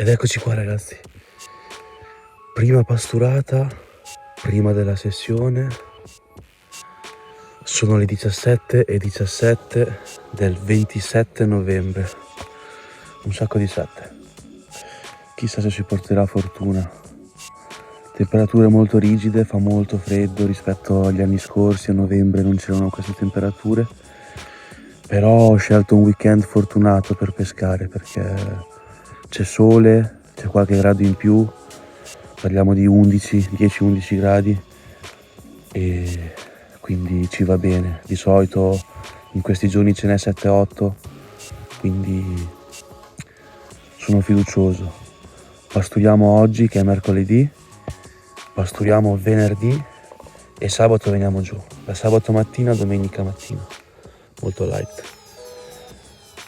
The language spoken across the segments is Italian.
Ed eccoci qua ragazzi, prima pasturata, prima della sessione, sono le 17:17 del 27 novembre, un sacco di 7, chissà se ci porterà fortuna. Temperature molto rigide, fa molto freddo rispetto agli anni scorsi, a novembre non c'erano queste temperature, però ho scelto un weekend fortunato per pescare perché c'è sole, c'è qualche grado in più, parliamo di 10-11 gradi e quindi ci va bene. Di solito in questi giorni ce n'è 7-8, quindi sono fiducioso. Pasturiamo oggi che è mercoledì, pasturiamo venerdì e sabato veniamo giù, da sabato mattina a domenica mattina, molto light.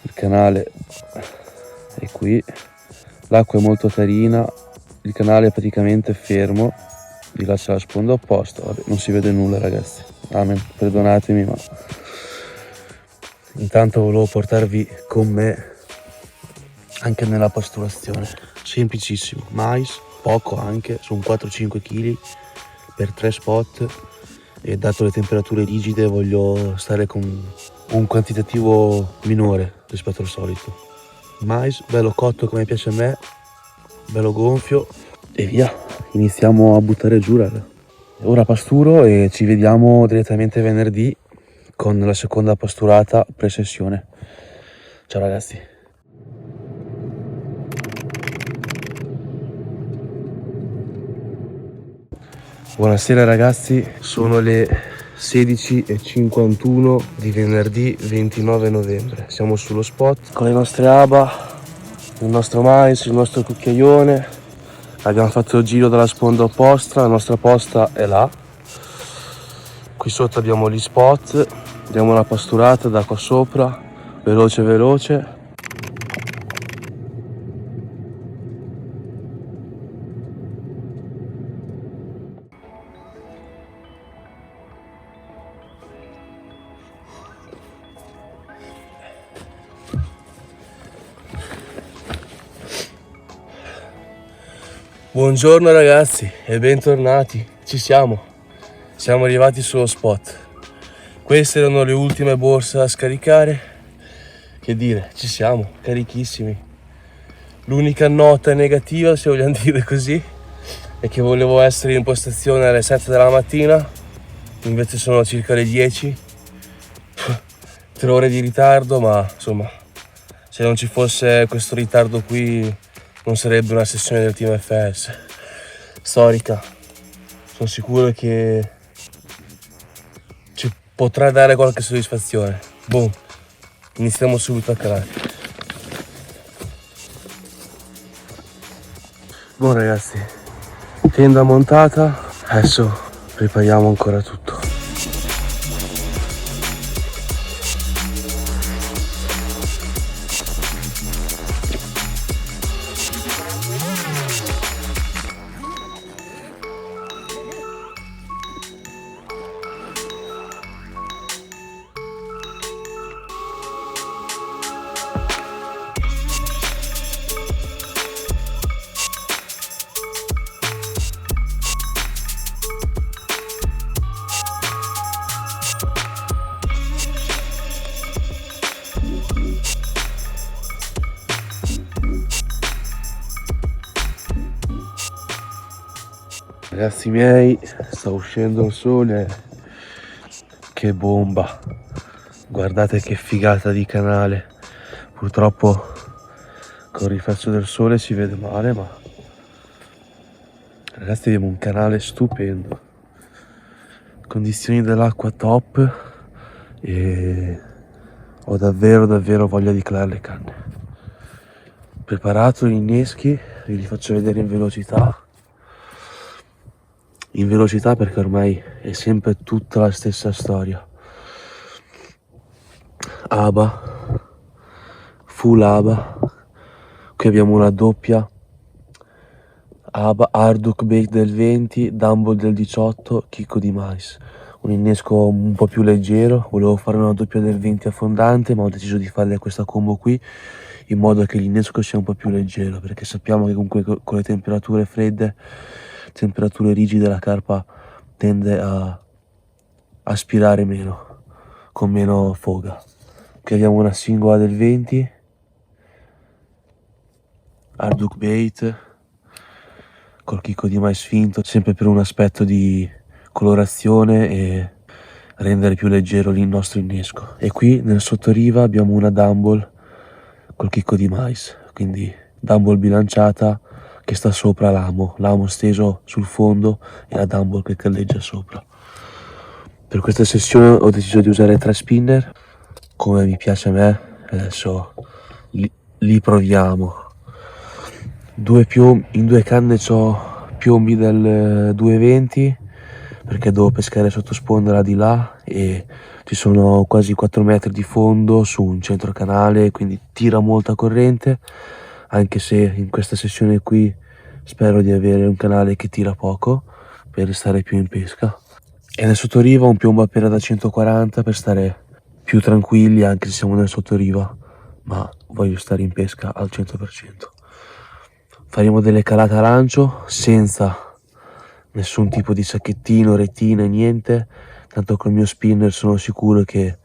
Il canale è qui, l'acqua è molto carina, il canale è praticamente fermo, di là c'è la sponda opposta, vabbè, non si vede nulla ragazzi, amen, perdonatemi, ma intanto volevo portarvi con me anche nella pasturazione, semplicissimo, mais, poco anche, sono 4-5 kg per 3 spot e dato le temperature rigide voglio stare con un quantitativo minore rispetto al solito. Mais bello cotto come piace a me, bello gonfio e via, iniziamo a buttare giù raga. Ora pasturo e ci vediamo direttamente venerdì con la seconda pasturata pre-sessione. Ciao ragazzi. Buonasera ragazzi, sono le 16:51 di venerdì 29 novembre. Siamo sullo spot con le nostre aba, il nostro mais, il nostro cucchiaione. Abbiamo fatto il giro dalla sponda opposta, la nostra posta è là. Qui sotto abbiamo gli spot, diamo una pasturata da qua sopra, veloce veloce. Buongiorno ragazzi e bentornati, ci siamo arrivati sullo spot. Queste erano le ultime borse da scaricare, che dire, ci siamo, carichissimi. L'unica nota negativa, se vogliamo dire così, è che volevo essere in postazione alle 7 della mattina, invece sono circa le 10, 3 ore di ritardo, ma insomma, se non ci fosse questo ritardo qui non sarebbe una sessione del Team FS storica. Sono sicuro che ci potrà dare qualche soddisfazione. Boom, iniziamo subito a calare. Buon ragazzi, tenda montata, adesso prepariamo ancora tutto. Ragazzi miei, sta uscendo il sole, che bomba, guardate che figata di canale. Purtroppo con il riflesso del sole si vede male, ma ragazzi abbiamo un canale stupendo, condizioni dell'acqua top e ho davvero voglia di calare le canne. Preparato gli inneschi, vi li faccio vedere in velocità perché ormai è sempre tutta la stessa storia. Aba, full aba, qui abbiamo una doppia aba, Hardhook Bait del 20, Dumble del 18, chicco di mais. un innesco un po' più leggero. Volevo fare una doppia del 20 affondante, ma ho deciso di fare questa combo qui in modo che l'innesco sia un po' più leggero, perché sappiamo che comunque con le temperature fredde, temperature rigide, la carpa tende a aspirare meno, con meno foga. Qui abbiamo una singola del 20, hardhook bait, col chicco di mais finto, sempre per un aspetto di colorazione e rendere più leggero il nostro innesco. E qui nel sottoriva abbiamo una dumble col chicco di mais, quindi dumble bilanciata che sta sopra l'amo steso sul fondo e la dumble che galleggia sopra. Per questa sessione ho deciso di usare 3 spinner come mi piace a me. Adesso li proviamo. In 2 canne ho piombi del 220 perché devo pescare sotto sponda di là e ci sono quasi 4 metri di fondo su un centro canale, quindi tira molta corrente, anche se in questa sessione qui spero di avere un canale che tira poco per stare più in pesca. E nel sottoriva un piombo appena da 140 per stare più tranquilli anche se siamo nel sottoriva, ma voglio stare in pesca al 100%. Faremo delle calate a lancio senza nessun tipo di sacchettino, retine, niente, tanto col mio spinner sono sicuro che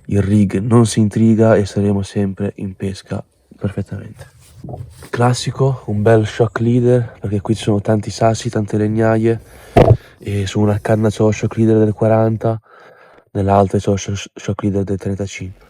il rig non si intriga e saremo sempre in pesca perfettamente. Classico, un bel shock leader, perché qui ci sono tanti sassi, tante legnaie e su una canna c'ho shock leader del 40, nell'altra c'ho shock leader del 35.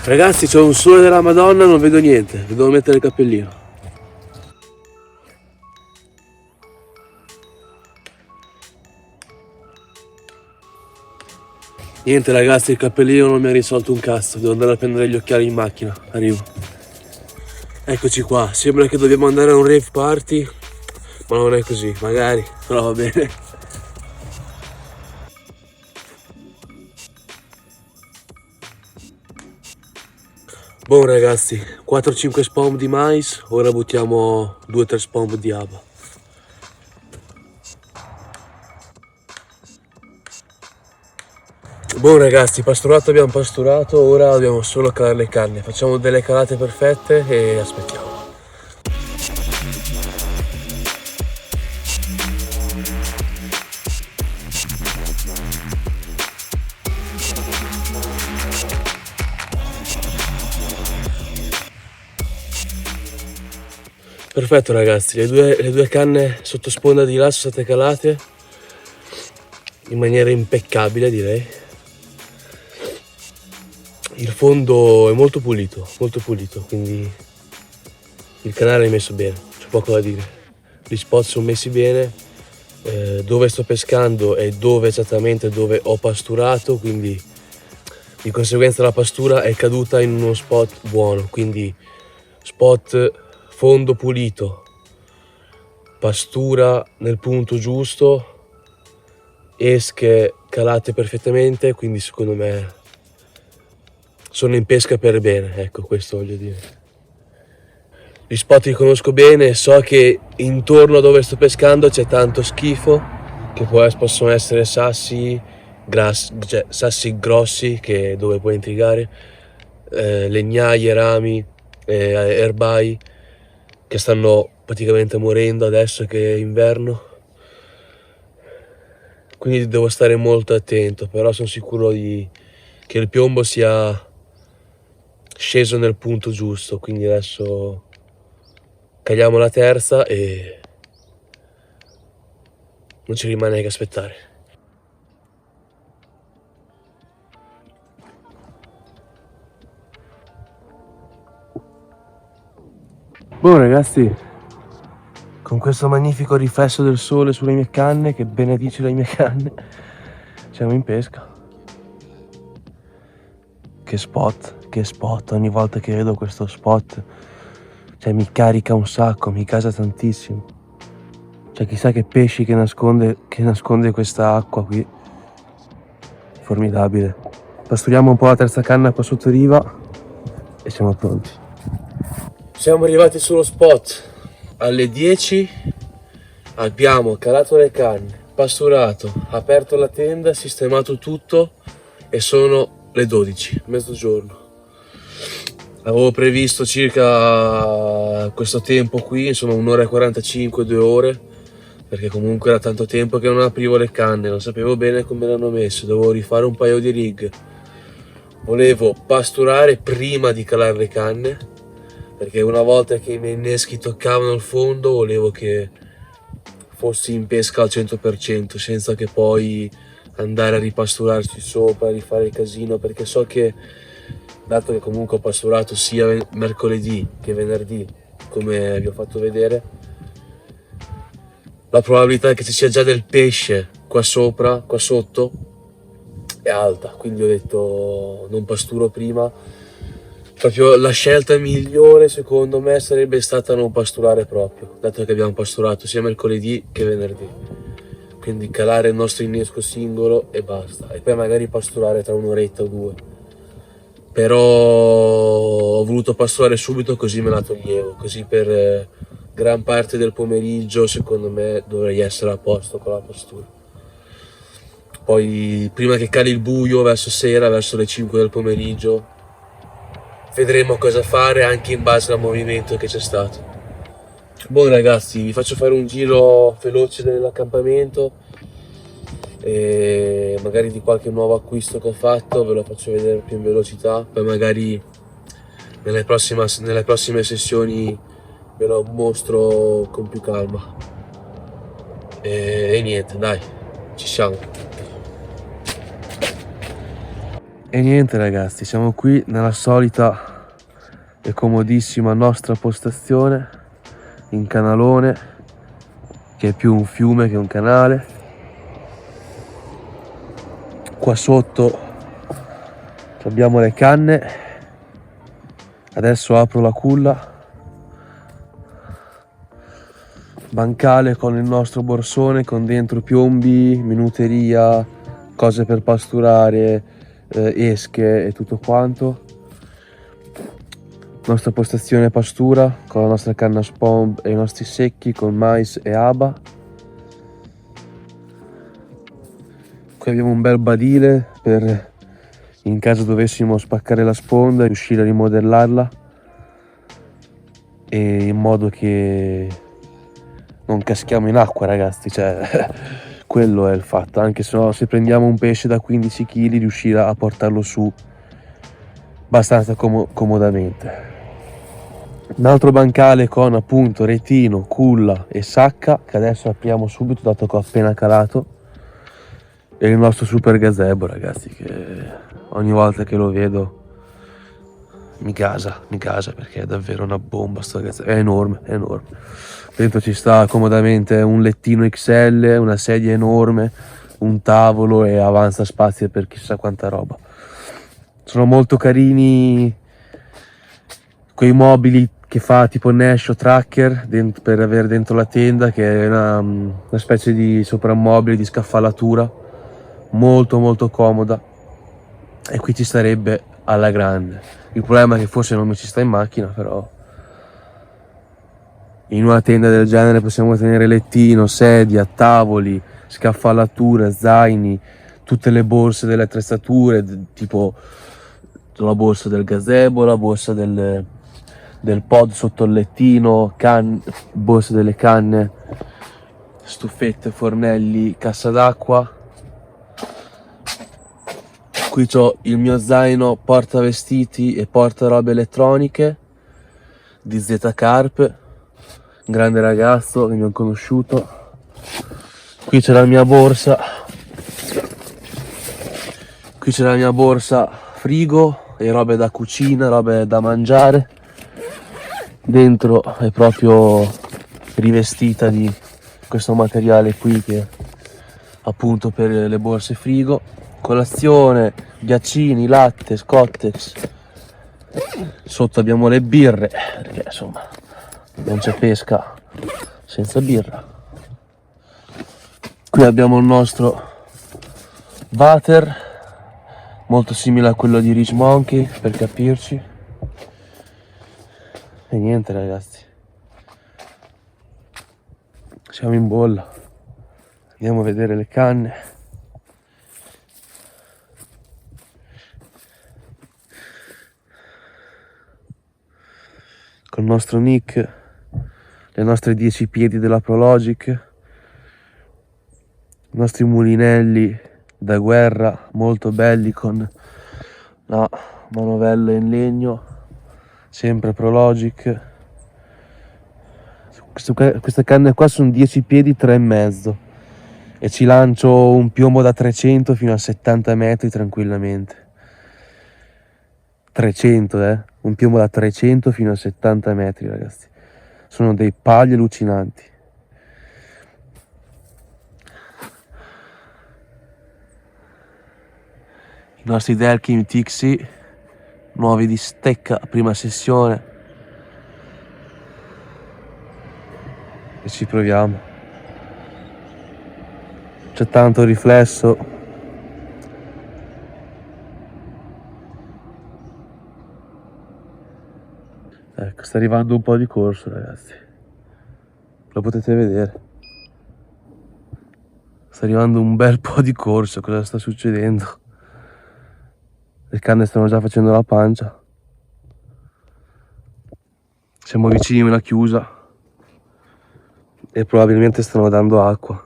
Ragazzi, c'è un sole della Madonna, non vedo niente, devo mettere il cappellino. Niente ragazzi, il cappellino non mi ha risolto un cazzo, devo andare a prendere gli occhiali in macchina, arrivo. Eccoci qua, sembra che dobbiamo andare a un rave party, ma non è così, magari, però va bene. Buon ragazzi, 4-5 spomb di mais, ora buttiamo 2-3 spomb di aba. Buon ragazzi, pasturato abbiamo pasturato, ora dobbiamo solo calare le canne, facciamo delle calate perfette e aspettiamo. Perfetto ragazzi, le due canne sotto sponda di là sono state calate in maniera impeccabile, direi. Il fondo è molto pulito, quindi il canale è messo bene, c'è poco da dire. Gli spot sono messi bene, dove sto pescando e dove esattamente dove ho pasturato, quindi di conseguenza la pastura è caduta in uno spot buono, quindi spot fondo pulito, pastura nel punto giusto, esche calate perfettamente, quindi secondo me sono in pesca per bene, ecco, questo voglio dire. Gli spot li conosco bene, so che intorno a dove sto pescando c'è tanto schifo, che possono essere sassi, sassi grossi dove puoi intrigare, legnaie, rami, erbai che stanno praticamente morendo adesso che è inverno, quindi devo stare molto attento, però sono sicuro che il piombo sia sceso nel punto giusto, quindi adesso caliamo la terza e non ci rimane che aspettare. Buon ragazzi, con questo magnifico riflesso del sole sulle mie canne che benedice le mie canne, siamo in pesca. Che spot, ogni volta che vedo questo spot, cioè mi carica un sacco, mi casa tantissimo. Cioè chissà che pesci che nasconde questa acqua qui. Formidabile. Pasturiamo un po' la terza canna qua sotto riva e siamo pronti. Siamo arrivati sullo spot alle 10, abbiamo calato le canne, pasturato, aperto la tenda, sistemato tutto e sono le 12, mezzogiorno. Avevo previsto circa questo tempo qui, insomma 1 ora e 45, 2 ore, perché comunque era tanto tempo che non aprivo le canne, non sapevo bene come l'hanno messo, dovevo rifare un paio di rig. Volevo pasturare prima di calare le canne, perché una volta che i miei inneschi toccavano il fondo volevo che fossi in pesca al 100%, senza che poi andare a ripasturarci sopra, rifare il casino, perché so che, dato che comunque ho pasturato sia mercoledì che venerdì, come vi ho fatto vedere, la probabilità che ci sia già del pesce qua sopra, qua sotto, è alta, quindi ho detto non pasturo prima. Proprio la scelta migliore secondo me sarebbe stata non pasturare proprio, dato che abbiamo pasturato sia mercoledì che venerdì. Quindi calare il nostro innesco singolo e basta, e poi magari pasturare tra un'oretta o 2. Però ho voluto pasturare subito, così me la toglievo, così per gran parte del pomeriggio secondo me dovrei essere a posto con la pastura. Poi prima che cali il buio, verso sera, verso le 5 del pomeriggio, vedremo cosa fare anche in base al movimento che c'è stato. Buon ragazzi, vi faccio fare un giro veloce dell'accampamento e magari di qualche nuovo acquisto che ho fatto, ve lo faccio vedere più in velocità, poi magari nelle prossime sessioni ve lo mostro con più calma. E niente, dai, ci siamo. E niente ragazzi, siamo qui nella solita e comodissima nostra postazione in canalone, che è più un fiume che un canale. Qua sotto abbiamo le canne, adesso apro la culla, bancale con il nostro borsone con dentro piombi, minuteria, cose per pasturare, esche e tutto quanto. Nostra postazione pastura con la nostra canna spomb e i nostri secchi con mais e aba. Qui abbiamo un bel badile per, in caso dovessimo spaccare la sponda, riuscire a rimodellarla, e in modo che non caschiamo in acqua ragazzi, cioè quello è il fatto, anche se no, se prendiamo un pesce da 15 kg riuscire a portarlo su abbastanza comodamente. Un altro bancale con appunto retino, culla e sacca, che adesso apriamo subito dato che ho appena calato, e il nostro super gazebo ragazzi, che ogni volta che lo vedo mi gasa perché è davvero una bomba sto gazebo, è enorme. Dentro ci sta comodamente un lettino XL, una sedia enorme, un tavolo e avanza spazio per chissà quanta roba. Sono molto carini quei mobili che fa tipo Nash o Tracker per avere dentro la tenda, che è una specie di soprammobile di scaffalatura molto comoda, e qui ci starebbe alla grande. Il problema è che forse non mi ci sta in macchina, però in una tenda del genere possiamo tenere lettino, sedia, tavoli, scaffalature, zaini, tutte le borse delle attrezzature, tipo la borsa del gazebo, la borsa del pod sotto il lettino, borsa delle canne, stufette, fornelli, cassa d'acqua. Qui c'ho il mio zaino porta vestiti e porta robe elettroniche di Z Carp, un grande ragazzo che mi ho conosciuto. Qui c'è la mia borsa, frigo e robe da cucina, robe da mangiare. Dentro è proprio rivestita di questo materiale qui che appunto per le borse frigo. Colazione, ghiaccini, latte, Scottex. Sotto abbiamo le birre, perché insomma non c'è pesca senza birra. Qui abbiamo il nostro water, molto simile a quello di Rich Monkey, per capirci. E niente ragazzi, siamo in bolla. Andiamo a vedere le canne. Con il nostro Nick, le nostre 10 piedi della Prologic, i nostri mulinelli da guerra molto belli con la manovella in legno, sempre Prologic. Queste canne qua sono 10 piedi 3,5 e ci lancio un piombo da 300 fino a 70 metri tranquillamente. 300, un piombo da 300 fino a 70 metri ragazzi, sono dei pali allucinanti. I nostri Delkin Tixi nuovi di stecca, prima sessione, e ci proviamo. C'è tanto riflesso, ecco, sta arrivando un po' di corso ragazzi, lo potete vedere, sta arrivando un bel po' di corso. Cosa sta succedendo? Le canne stanno già facendo la pancia, siamo vicini a una chiusa e probabilmente stanno dando acqua.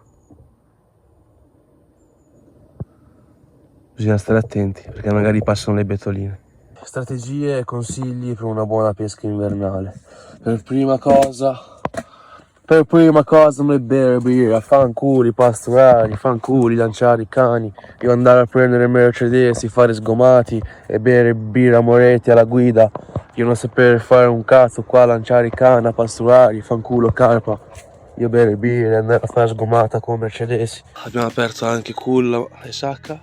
Bisogna stare attenti perché magari passano le betoline. Strategie e consigli per una buona pesca invernale. Per prima cosa non è bere birra, fanculo pastorali, fanculo lanciare i cani, io andare a prendere Mercedes, fare sgomati e bere birra Moretti alla guida, io non saper fare un cazzo qua, lanciare i cani a pastorali, fanculo carpa, io bere birra e andare a fare sgomata con Mercedes. Abbiamo aperto anche culla e sacca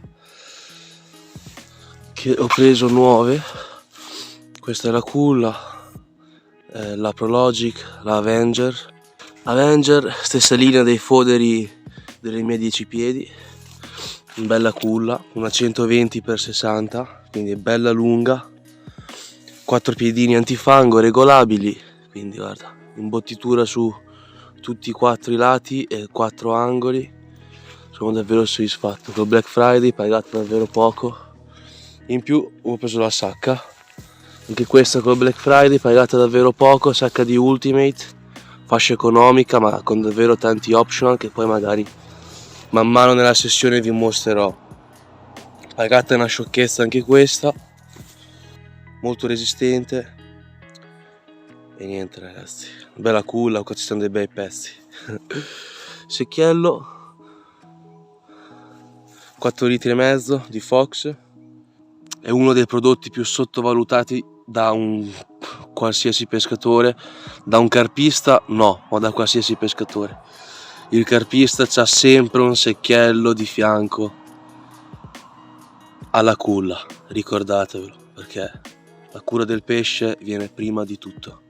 che ho preso nuove. Questa è la culla, la Prologic, la Avenger, stessa linea dei foderi delle mie 10 piedi, bella culla, una 120x60, quindi bella lunga, 4 piedini antifango regolabili, quindi guarda, imbottitura su tutti i 4 i lati e 4 angoli. Sono davvero soddisfatto, col Black Friday pagato davvero poco. In più ho preso la sacca, anche questa col Black Friday pagata davvero poco, sacca di Ultimate, fascia economica ma con davvero tanti optional che poi magari man mano nella sessione vi mostrerò. Pagata è una sciocchezza anche questa, molto resistente. E niente ragazzi, bella culla, qua ci sono dei bei pezzi. Secchiello 4,5 litri di Fox, è uno dei prodotti più sottovalutati da un qualsiasi pescatore, da un carpista no, ma da qualsiasi pescatore. Il carpista c'ha sempre un secchiello di fianco alla culla, ricordatevelo, perché la cura del pesce viene prima di tutto.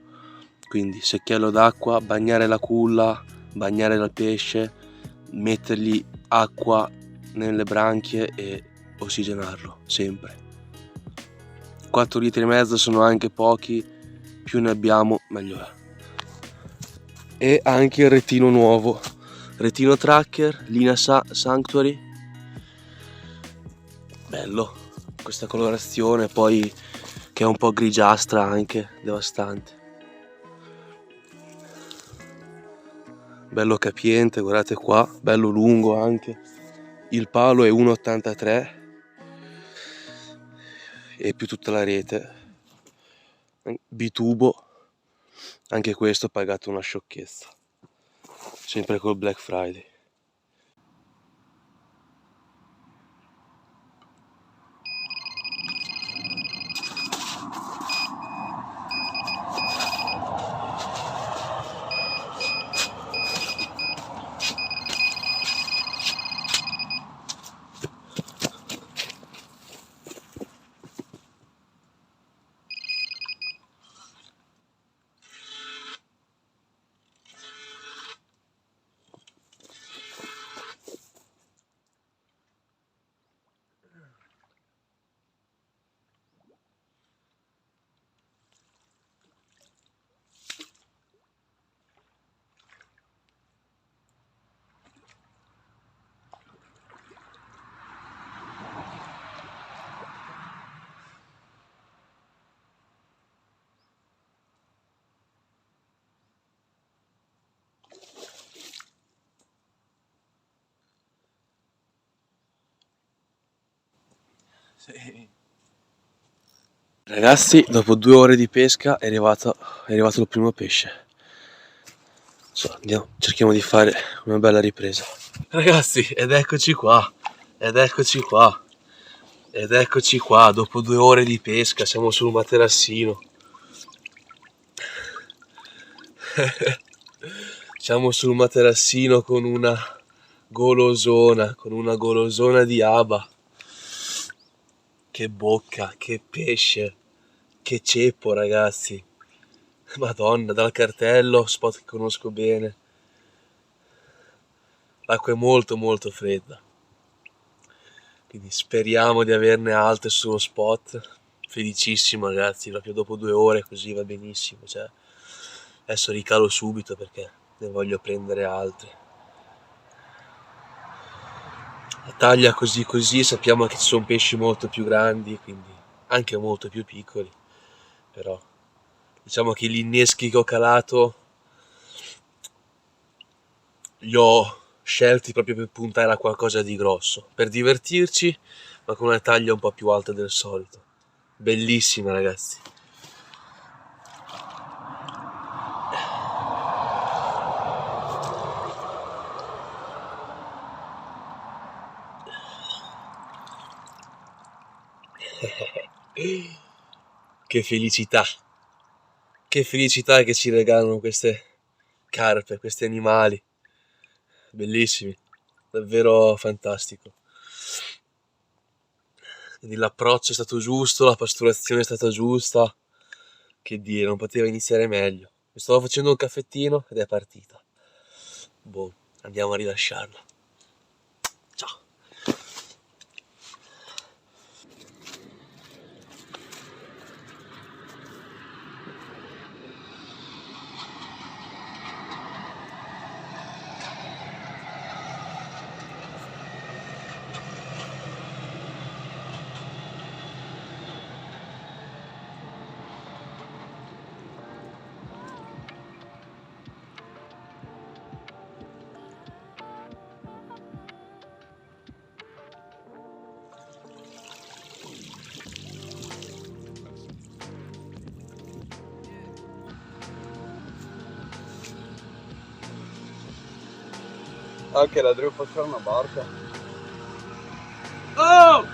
Quindi secchiello d'acqua, bagnare la culla, bagnare il pesce, mettergli acqua nelle branchie e ossigenarlo sempre. 4,5 litri sono anche pochi, più ne abbiamo meglio è. E anche il retino nuovo, retino tracker, linea Sanctuary, bello, questa colorazione poi che è un po' grigiastra anche, devastante. Bello capiente, guardate qua, bello lungo anche, il palo è 1,83 e più tutta la rete, bitubo, anche questo pagato una sciocchezza, sempre col Black Friday. Ragazzi, dopo 2 ore di pesca è arrivato il primo pesce. Andiamo, cerchiamo di fare una bella ripresa. Ragazzi, ed eccoci qua, dopo 2 ore di pesca, siamo sul materassino. Siamo sul materassino con una golosona di Aba. Che bocca, che pesce, che ceppo, ragazzi. Madonna, dal cartello, spot che conosco bene. L'acqua è molto molto fredda. Quindi speriamo di averne altre sullo spot. Felicissimo, ragazzi, proprio dopo 2 ore così va benissimo. Cioè, adesso ricalo subito perché ne voglio prendere altre. La taglia così così, sappiamo che ci sono pesci molto più grandi, quindi anche molto più piccoli. Però diciamo che gli inneschi che ho calato li ho scelti proprio per puntare a qualcosa di grosso, per divertirci, ma con una taglia un po' più alta del solito. Bellissima, ragazzi. Che felicità che ci regalano queste carpe, questi animali. Bellissimi, davvero fantastico. Quindi l'approccio è stato giusto, la pasturazione è stata giusta, che dire, non poteva iniziare meglio. Mi stavo facendo un caffettino ed è partita. Boh, andiamo a rilasciarla. Ciao. Anche la devo fare una barca. Oh!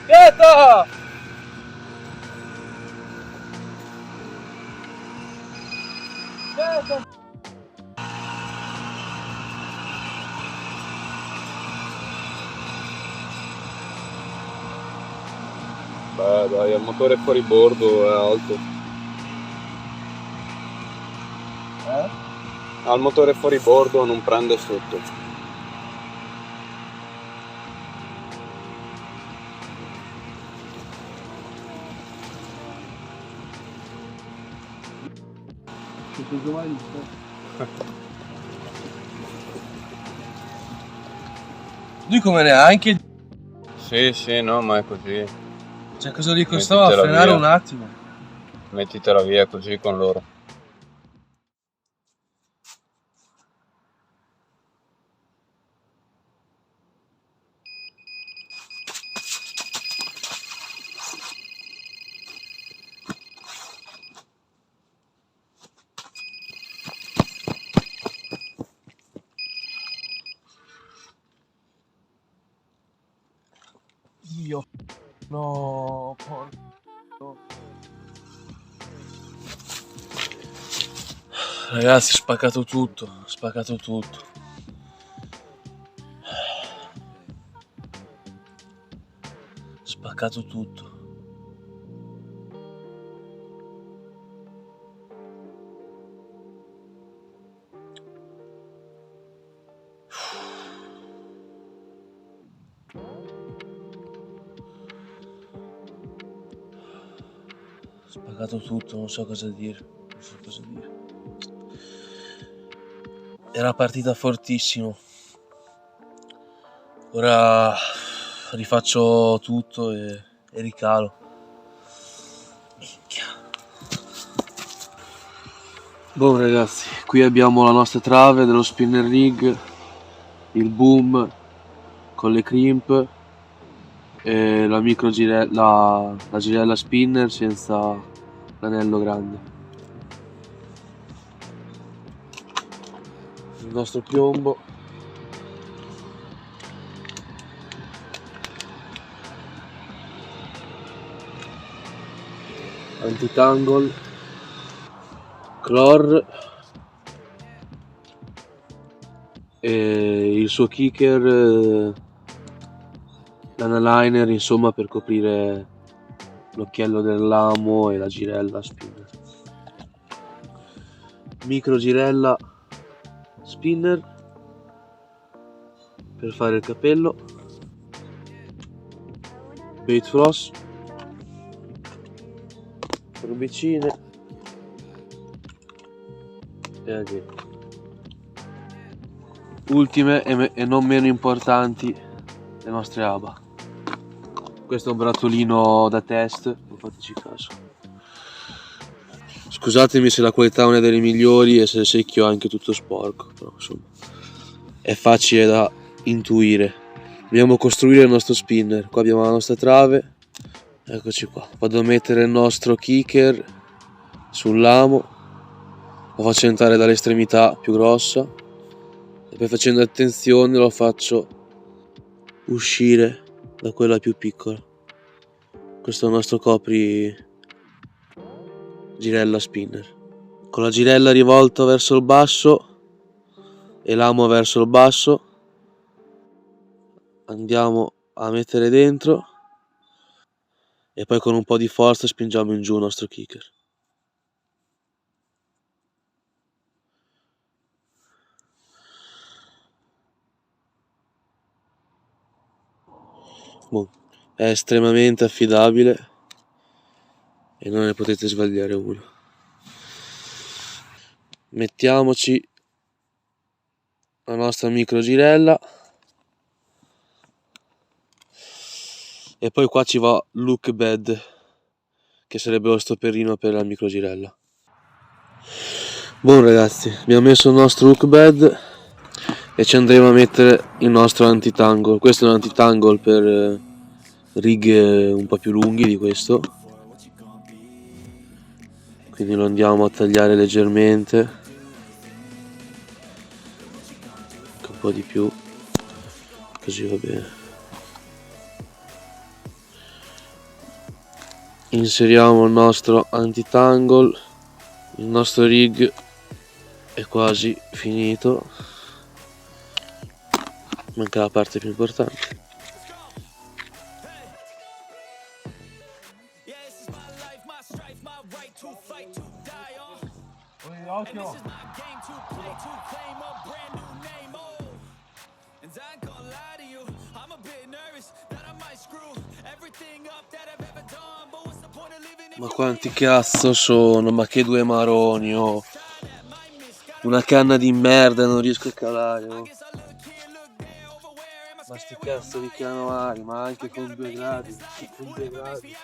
Quieta! Quieta! Beh dai, il motore fuori bordo è alto. Al motore fuori bordo non prende sotto. Lui come neanche. Sì, no, ma è così. Cioè, cosa gli costava Mettitela frenare via. un attimo? Mettitela via così con loro. Dio. No, porco. Ragazzi, spaccato tutto. Spaccato tutto. Spaccato tutto, non so cosa dire. Era partita fortissimo. Ora rifaccio tutto e ricalo. Minchia. Boh ragazzi, qui abbiamo la nostra trave dello spinner rig, il boom con le crimp, e la micro girella, la girella spinner senza l'anello grande. Il nostro piombo, antitangle, Clor e il suo kicker, l'analiner, insomma, per coprire l'occhiello del lamo e la girella spinner. Micro girella spinner per fare il capello, bait floss, forbicine e aghi. Ultime e non meno importanti, le nostre ABA. Questo è un barattolino da test, non fateci caso. Scusatemi se la qualità non è delle migliori e se il secchio è anche tutto sporco, però insomma è facile da intuire. Dobbiamo costruire il nostro spinner. Qua abbiamo la nostra trave, eccoci qua. Vado a mettere il nostro kicker sul lamo, lo faccio entrare dall'estremità più grossa e poi, facendo attenzione, lo faccio uscire da quella più piccola. Questo è il nostro copri girella spinner. Con la girella rivolta verso il basso e l'amo verso il basso andiamo a mettere dentro e poi con un po' di forza spingiamo in giù il nostro kicker. Boh, è estremamente affidabile e non ne potete sbagliare uno. Mettiamoci la nostra micro girella e poi qua ci va look bed, che sarebbe lo stopperino per la micro girella. Buon ragazzi, abbiamo messo il nostro hook bed e ci andremo a mettere il nostro antitangle. Questo è un antitangle per righe un po' più lunghi di questo, quindi lo andiamo a tagliare leggermente, un po' di più, così va bene. Inseriamo il nostro antitangle, il nostro rig è quasi finito, manca la parte più importante. Ma quanti cazzo sono? Ma che due maroni, oh. Una canna di merda, non riesco a calare, oh. Ma sti cazzo di canovali, ma anche con 2 gradi, con 2 gradi.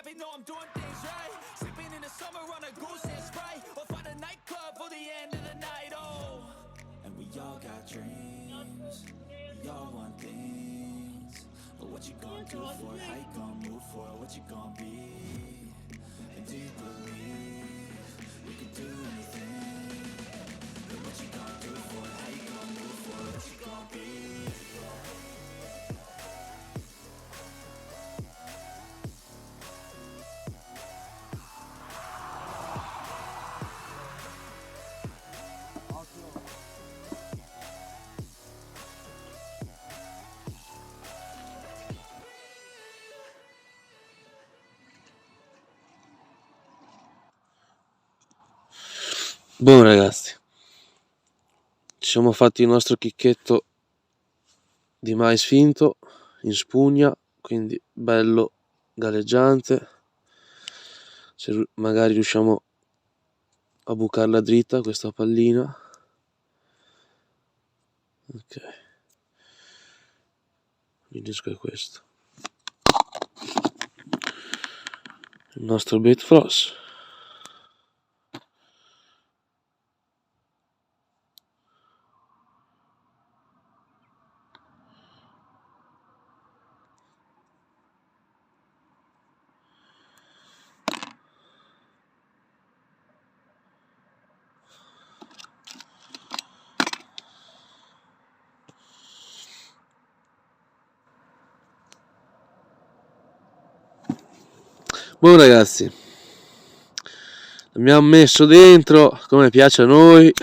Buon ragazzi, ci siamo fatti il nostro chicchetto di mais finto in spugna, quindi bello galleggiante. Se magari riusciamo a bucarla dritta questa pallina, ok, il disco è questo, il nostro bait floss. Buon ragazzi, l'abbiamo messo dentro come piace a noi.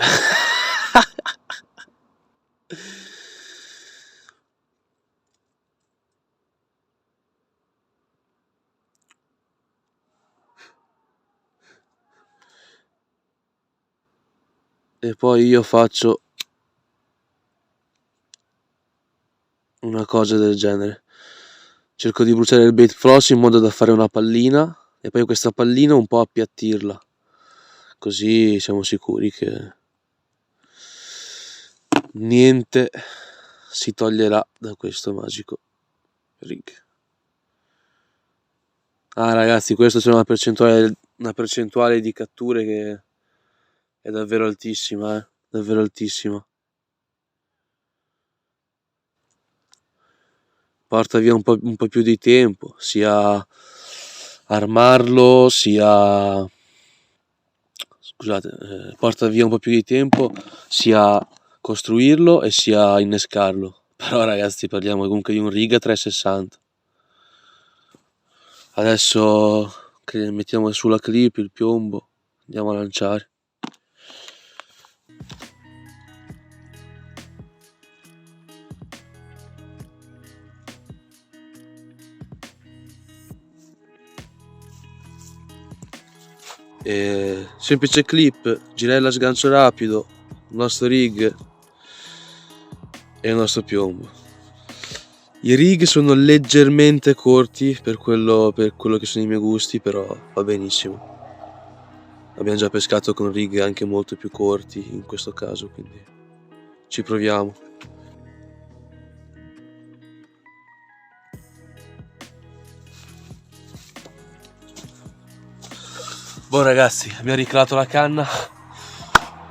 E poi io faccio una cosa del genere. Cerco di bruciare il bait floss in modo da fare una pallina e poi questa pallina un po' appiattirla. Così siamo sicuri che niente si toglierà da questo magico rig. Ah ragazzi, questo c'è una percentuale di catture che è davvero altissima, davvero altissima. Porta via un po' più di tempo, sia armarlo, porta via un po' più di tempo, sia costruirlo e sia innescarlo. Però ragazzi, parliamo comunque di un rig a 360. Adesso mettiamo sulla clip il piombo, andiamo a lanciare. Semplice clip, girella, sgancio rapido, il nostro rig e il nostro piombo. I rig sono leggermente corti per quello che sono i miei gusti, però va benissimo. Abbiamo già pescato con rig anche molto più corti in questo caso, quindi ci proviamo. Buon ragazzi, abbiamo ricalato la canna.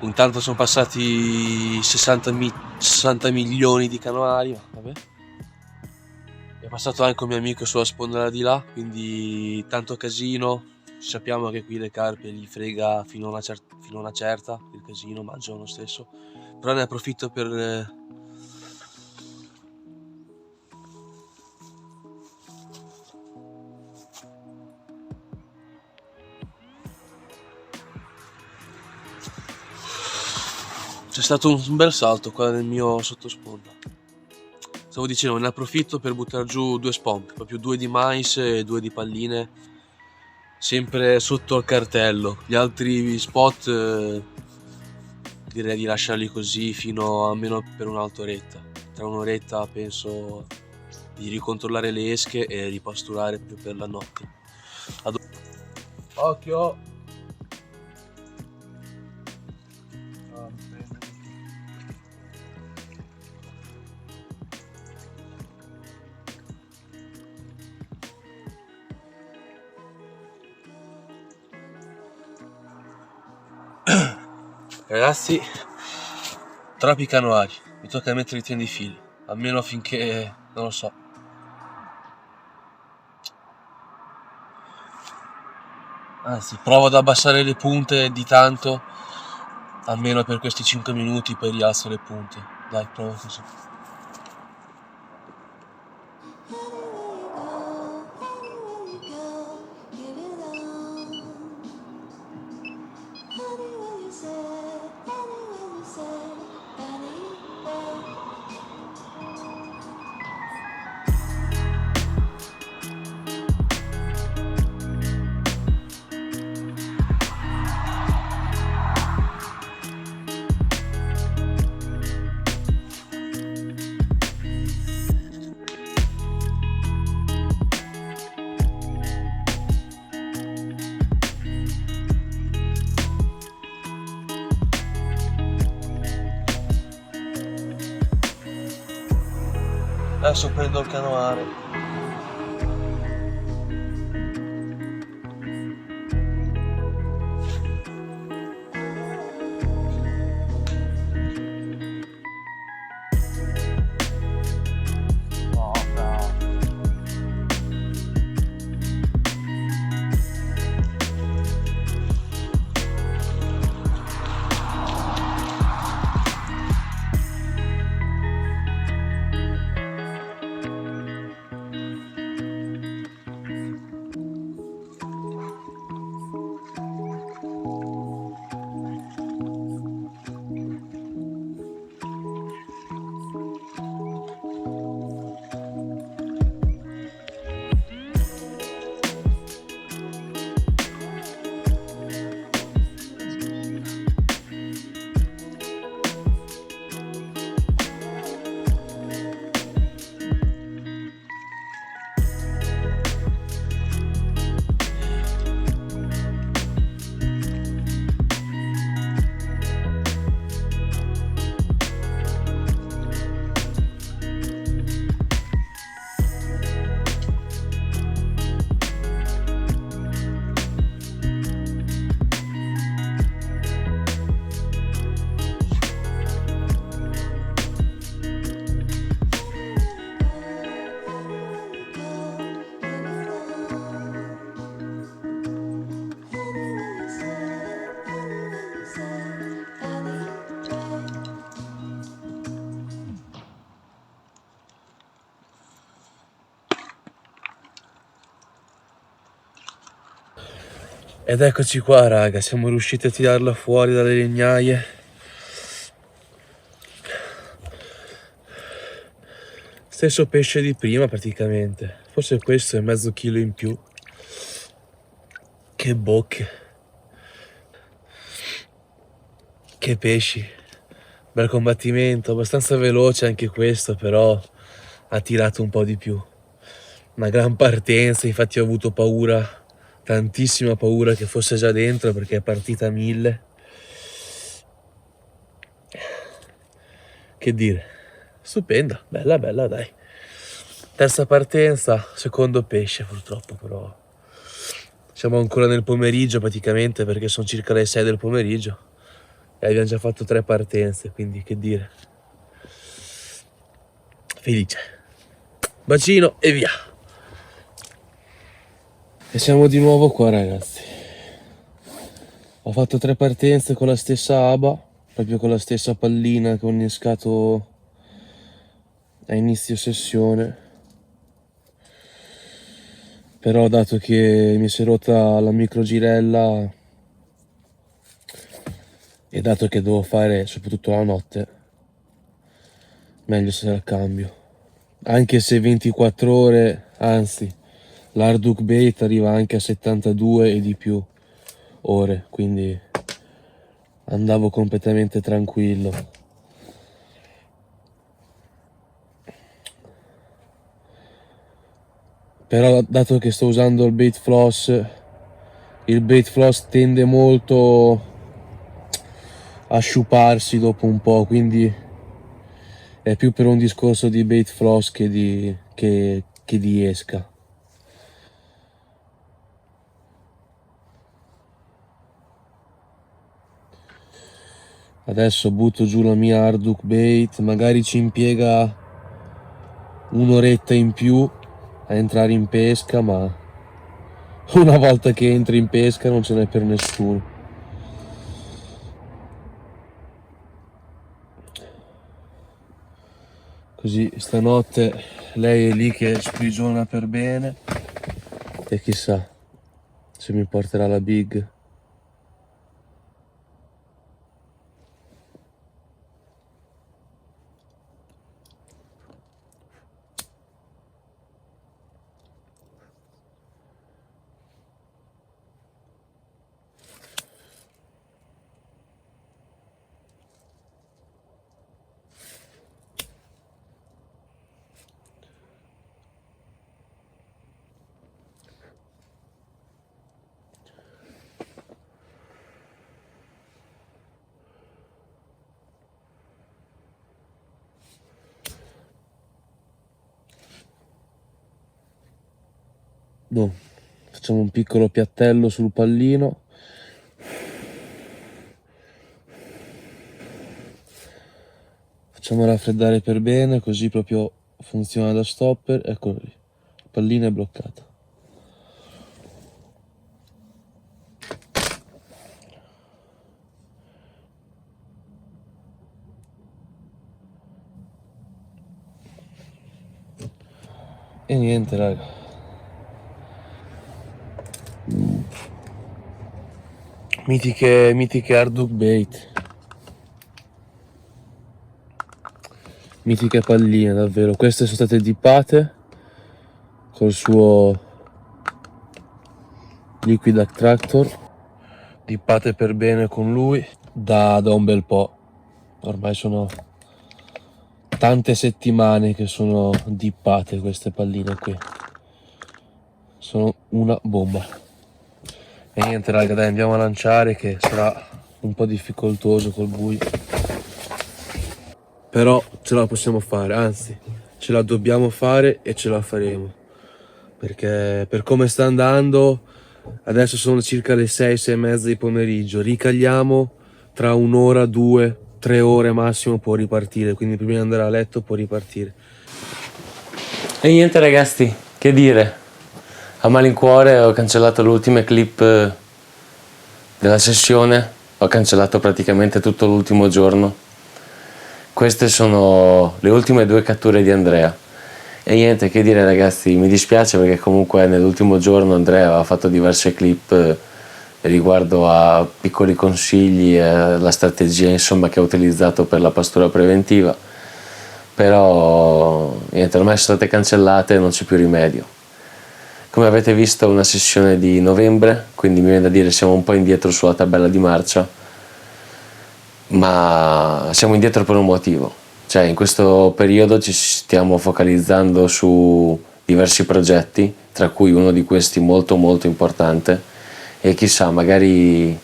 Intanto sono passati 60 milioni di canoari, ma vabbè. È passato anche un mio amico sulla sponda di là, quindi tanto casino. Sappiamo che qui le carpe gli frega fino a una certa, il casino, mangiano lo stesso. Però ne approfitto per c'è stato un bel salto qua nel mio sottosponda. Stavo dicendo, ne approfitto per buttare giù 2 spomp, proprio 2 di mais e 2 di palline, sempre sotto al cartello. Gli altri spot direi di lasciarli così fino almeno per un'altra oretta. Tra un'oretta penso di ricontrollare le esche e ripasturare proprio per la notte. Occhio! Ragazzi, troppi canoari, mi tocca mettere i tendifili, almeno finché, non lo so. Anzi, provo ad abbassare le punte di tanto, almeno per questi 5 minuti, poi rialzo le punte. Dai, provo così. Adesso prendo il canoare. Ed eccoci qua, raga, siamo riusciti a tirarla fuori dalle legnaie. Stesso pesce di prima praticamente, forse questo è mezzo chilo in più. Che bocche, che pesci, bel combattimento, abbastanza veloce anche questo, però ha tirato un po' di più. Una gran partenza, infatti ho avuto paura, tantissima paura che fosse già dentro perché è partita a 1000. Che dire, stupenda, bella bella dai. Terza partenza, secondo pesce purtroppo, però siamo ancora nel pomeriggio praticamente perché sono circa le 6 del pomeriggio e abbiamo già fatto 3 partenze, quindi che dire. Felice. Bacino e via. E siamo di nuovo qua, ragazzi. Ho fatto 3 partenze con la stessa aba, proprio con la stessa pallina che ho innescato a inizio sessione. Però dato che mi si è rotta la microgirella e dato che devo fare soprattutto la notte, meglio se la cambio. Anche se 24 ore, anzi, l'Arduk Bait arriva anche a 72 e di più ore, quindi andavo completamente tranquillo. Però dato che sto usando il bait floss tende molto a sciuparsi dopo un po', quindi è più per un discorso di bait floss che di esca. Adesso butto giù la mia Arduk Bait, magari ci impiega un'oretta in più a entrare in pesca, ma una volta che entri in pesca non ce n'è per nessuno. Così stanotte lei è lì che sprigiona per bene e chissà se mi porterà la big. No, facciamo un piccolo piattello sul pallino. Facciamo raffreddare per bene, così proprio funziona da stopper. Eccolo lì, la pallina è bloccata. E niente, raga. Mitiche Arduk Bait. Mitiche palline, davvero. Queste sono state dippate col suo Liquid Attractor. Dippate per bene con lui da un bel po'. Ormai sono tante settimane che sono dippate queste palline qui. Sono una bomba. E niente, raga, dai, andiamo a lanciare che sarà un po' difficoltoso col buio. Però ce la possiamo fare, anzi, ce la dobbiamo fare e ce la faremo. Perché per come sta andando, adesso sono circa le 6, 6 e mezza di pomeriggio. Ricagliamo, tra un'ora, 2, 3 ore massimo può ripartire. Quindi prima di andare a letto può ripartire. E niente ragazzi, che dire, a malincuore ho cancellato le ultime clip della sessione, ho cancellato praticamente tutto l'ultimo giorno. Queste sono le ultime 2 catture di Andrea. E niente, che dire ragazzi, mi dispiace perché comunque nell'ultimo giorno Andrea aveva fatto diverse clip riguardo a piccoli consigli e alla strategia insomma che ho utilizzato per la pastura preventiva, però niente, ormai sono state cancellate e non c'è più rimedio. Come avete visto è una sessione di novembre, quindi mi viene da dire siamo un po' indietro sulla tabella di marcia, ma siamo indietro per un motivo, cioè in questo periodo ci stiamo focalizzando su diversi progetti, tra cui uno di questi molto molto importante, e chissà, magari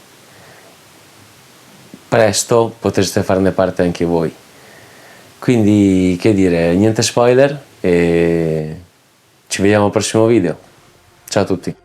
presto potreste farne parte anche voi. Quindi che dire, niente spoiler e ci vediamo al prossimo video. Ciao a tutti.